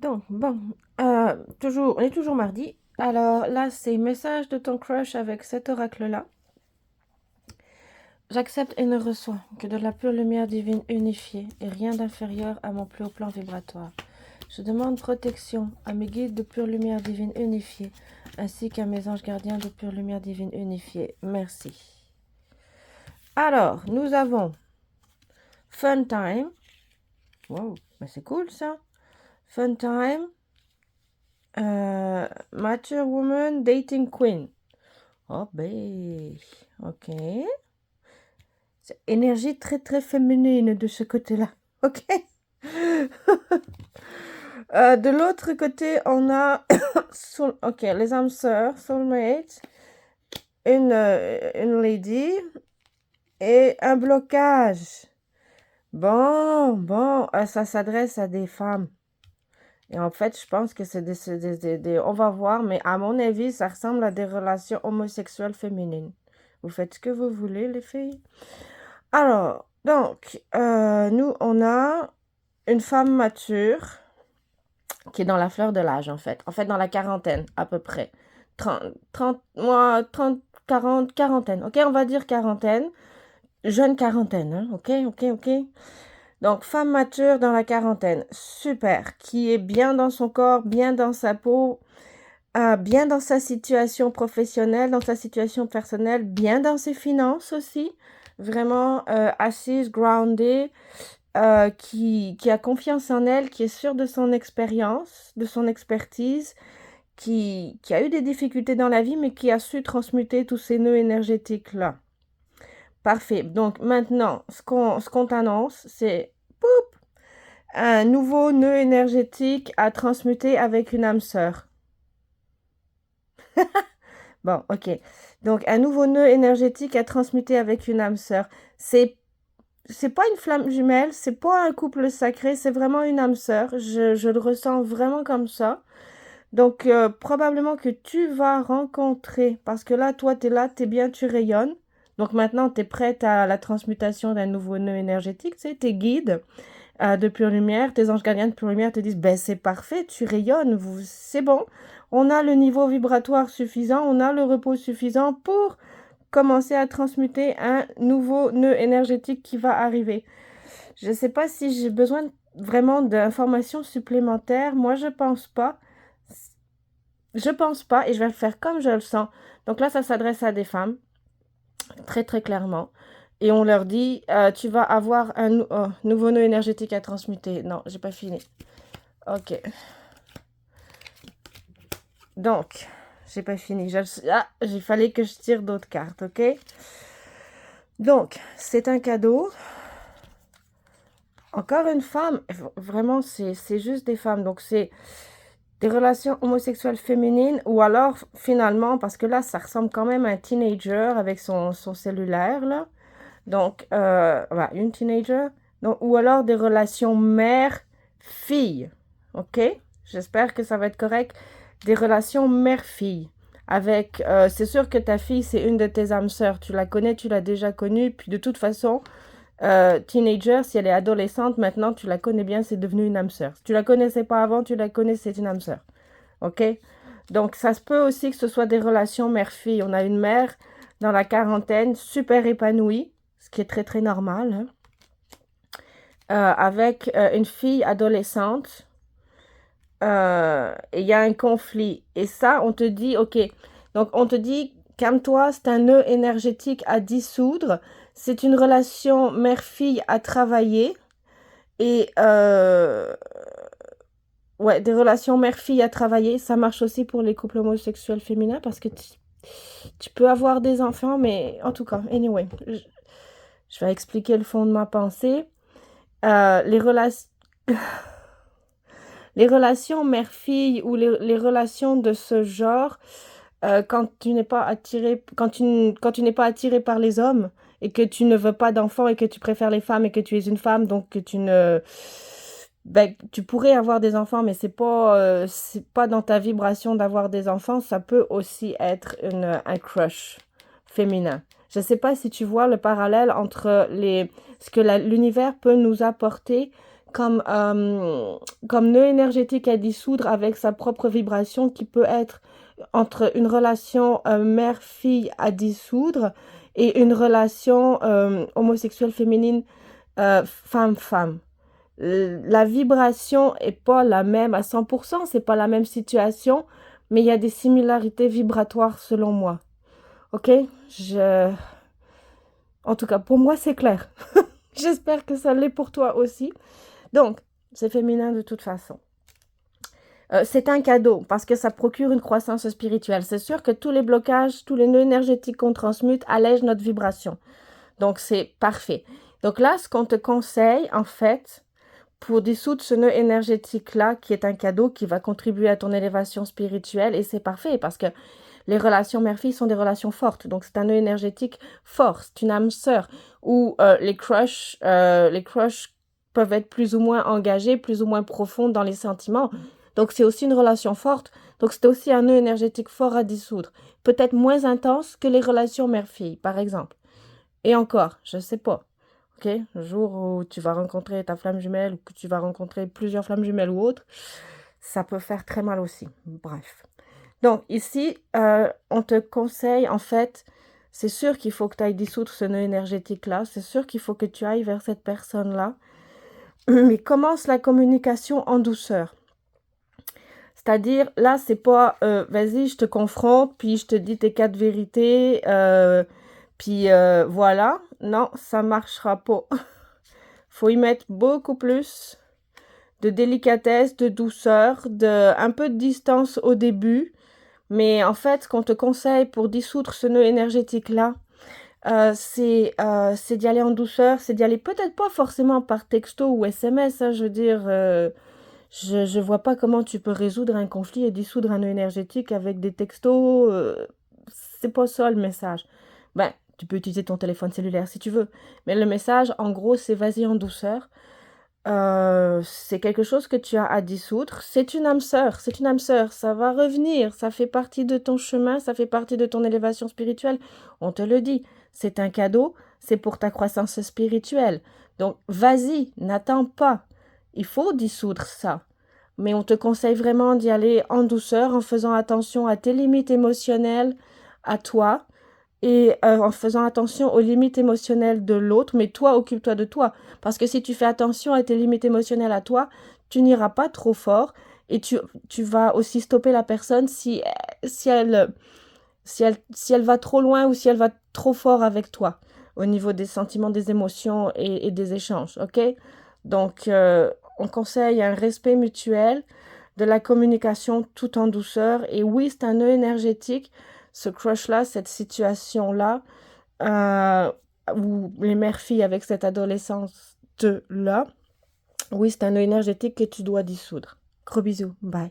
Donc, bon, on est toujours mardi. Alors là, c'est message de ton crush avec cet oracle-là. J'accepte et ne reçois que de la pure lumière divine unifiée et rien d'inférieur à mon plus haut plan vibratoire. Je demande protection à mes guides de pure lumière divine unifiée ainsi qu'à mes anges gardiens de pure lumière divine unifiée. Merci. Alors, nous avons Fun Time. Wow, mais c'est cool ça. Fun Time. Mature Woman Dating Queen. Oh ben, ok. C'est énergie très très féminine de ce côté-là. Ok. De l'autre côté, on a ok, les âmes sœurs, soulmates, une lady et un blocage. Bon, ça s'adresse à des femmes. Et en fait, je pense que c'est on va voir, mais à mon avis, ça ressemble à des relations homosexuelles féminines. Vous faites ce que vous voulez, les filles. Alors, donc, nous, on a une femme mature qui est dans la fleur de l'âge, en fait. En fait, dans la quarantaine, à peu près. 30 moi, 30, 40, quarantaine. Ok, on va dire quarantaine. Jeune quarantaine, hein. Ok. Donc, femme mature dans la quarantaine. Super. Qui est bien dans son corps, bien dans sa peau, bien dans sa situation professionnelle, dans sa situation personnelle, bien dans ses finances aussi. Vraiment assise, grounded, qui a confiance en elle, qui est sûre de son expérience, de son expertise, qui a eu des difficultés dans la vie, mais qui a su transmuter tous ces nœuds énergétiques-là. Parfait. Donc maintenant, ce qu'on t'annonce, c'est poup, un nouveau nœud énergétique à transmuter avec une âme sœur. Bon, ok. Donc un nouveau nœud énergétique à transmuter avec une âme sœur. C'est pas une flamme jumelle, c'est pas un couple sacré, c'est vraiment une âme sœur. Je le ressens vraiment comme ça. Donc, probablement que tu vas rencontrer, parce que là, tu es là, tu es bien, tu rayonnes. Donc maintenant, tu es prête à la transmutation d'un nouveau nœud énergétique. Tu sais, tes guides de pure lumière, tes anges gardiens de pure lumière te disent, ben c'est parfait, tu rayonnes, c'est bon. On a le niveau vibratoire suffisant, on a le repos suffisant pour commencer à transmuter un nouveau nœud énergétique qui va arriver. Je ne sais pas si j'ai besoin vraiment d'informations supplémentaires. Moi, je pense pas. Je pense pas et je vais le faire comme je le sens. Donc là, ça s'adresse à des femmes, très très clairement. Et on leur dit, tu vas avoir un nouveau nœud énergétique à transmuter. Non, j'ai pas fini. Ok. Donc, j'ai pas fini. Il fallait que je tire d'autres cartes, ok? Donc, c'est un cadeau. Encore une femme. Vraiment, c'est juste des femmes. Donc, c'est des relations homosexuelles féminines ou alors finalement, parce que là, ça ressemble quand même à un teenager avec son cellulaire, là. Donc, voilà, une teenager. Donc, ou alors des relations mère-fille. OK? J'espère que ça va être correct. Des relations mère-fille. Avec, c'est sûr que ta fille, c'est une de tes âmes sœurs. Tu la connais, tu l'as déjà connue. Puis de toute façon, teenager, si elle est adolescente, maintenant, tu la connais bien, c'est devenu une âme sœur. Si tu la connaissais pas avant, tu la connais, c'est une âme sœur. OK? Donc, ça se peut aussi que ce soit des relations mère-fille. On a une mère dans la quarantaine, super épanouie, ce qui est très, très normal, hein, avec une fille adolescente. Et il y a un conflit. Et ça, on te dit, OK. Donc, on te dit, calme-toi, c'est un nœud énergétique à dissoudre. C'est une relation mère-fille à travailler. Et ouais, des relations mère-fille à travailler, ça marche aussi pour les couples homosexuels féminins parce que tu peux avoir des enfants, mais en tout cas, anyway, je vais expliquer le fond de ma pensée. Les relations... Les relations mère-fille ou les relations de ce genre, quand tu n'es pas attiré, quand tu n'es pas attiré par les hommes et que tu ne veux pas d'enfants et que tu préfères les femmes et que tu es une femme, donc que tu ne, ben, tu pourrais avoir des enfants, mais c'est pas dans ta vibration d'avoir des enfants. Ça peut aussi être un crush féminin. Je ne sais pas si tu vois le parallèle entre ce que l'univers peut nous apporter comme nœud énergétique à dissoudre avec sa propre vibration qui peut être entre une relation mère-fille à dissoudre et une relation homosexuelle féminine femme-femme. La vibration est pas la même à 100%, c'est pas la même situation, mais il y a des similarités vibratoires selon moi. Ok? En tout cas, pour moi, c'est clair. J'espère que ça l'est pour toi aussi. Donc, c'est féminin de toute façon. C'est un cadeau parce que ça procure une croissance spirituelle. C'est sûr que tous les blocages, tous les nœuds énergétiques qu'on transmute allègent notre vibration. Donc, c'est parfait. Donc là, ce qu'on te conseille, en fait, pour dissoudre ce nœud énergétique-là, qui est un cadeau qui va contribuer à ton élévation spirituelle, et c'est parfait parce que les relations mère-fille sont des relations fortes. Donc, c'est un nœud énergétique fort, c'est une âme sœur, où les crushs peuvent être plus ou moins engagés, plus ou moins profonds dans les sentiments. Donc, c'est aussi une relation forte. Donc, c'est aussi un nœud énergétique fort à dissoudre. Peut-être moins intense que les relations mère-fille, par exemple. Et encore, je ne sais pas. Ok, le jour où tu vas rencontrer ta flamme jumelle ou que tu vas rencontrer plusieurs flammes jumelles ou autres, ça peut faire très mal aussi. Bref. Donc ici, on te conseille, en fait, c'est sûr qu'il faut que tu ailles dissoudre ce nœud énergétique-là, c'est sûr qu'il faut que tu ailles vers cette personne-là, mais commence la communication en douceur. C'est-à-dire, là, c'est pas, vas-y, je te confronte, puis je te dis tes 4 vérités, puis voilà. Non, ça marchera pas. Faut y mettre beaucoup plus de délicatesse, de douceur, un peu de distance au début. Mais en fait, ce qu'on te conseille pour dissoudre ce nœud énergétique-là, c'est d'y aller en douceur, c'est d'y aller peut-être pas forcément par texto ou SMS, hein, je veux dire, je vois pas comment tu peux résoudre un conflit et dissoudre un nœud énergétique avec des textos, c'est pas ça le message. Ben, tu peux utiliser ton téléphone cellulaire si tu veux, mais le message, en gros, c'est vas-y en douceur. C'est quelque chose que tu as à dissoudre. C'est une âme sœur, c'est une âme sœur. Ça va revenir, ça fait partie de ton chemin, ça fait partie de ton élévation spirituelle. On te le dit, c'est un cadeau, c'est pour ta croissance spirituelle. Donc, vas-y, n'attends pas. Il faut dissoudre ça. Mais on te conseille vraiment d'y aller en douceur, en faisant attention à tes limites émotionnelles, à toi, et en faisant attention aux limites émotionnelles de l'autre, mais toi, occupe-toi de toi. Parce que si tu fais attention à tes limites émotionnelles à toi, tu n'iras pas trop fort et tu vas aussi stopper la personne si elle va trop loin ou si elle va trop fort avec toi au niveau des sentiments, des émotions et des échanges, ok? Donc, on conseille un respect mutuel, de la communication tout en douceur. Et oui, c'est un nœud énergétique, ce crush-là, cette situation-là, ou les mères-filles avec cette adolescence-là. Oui, c'est un nœud énergétique que tu dois dissoudre. Gros bisous, bye.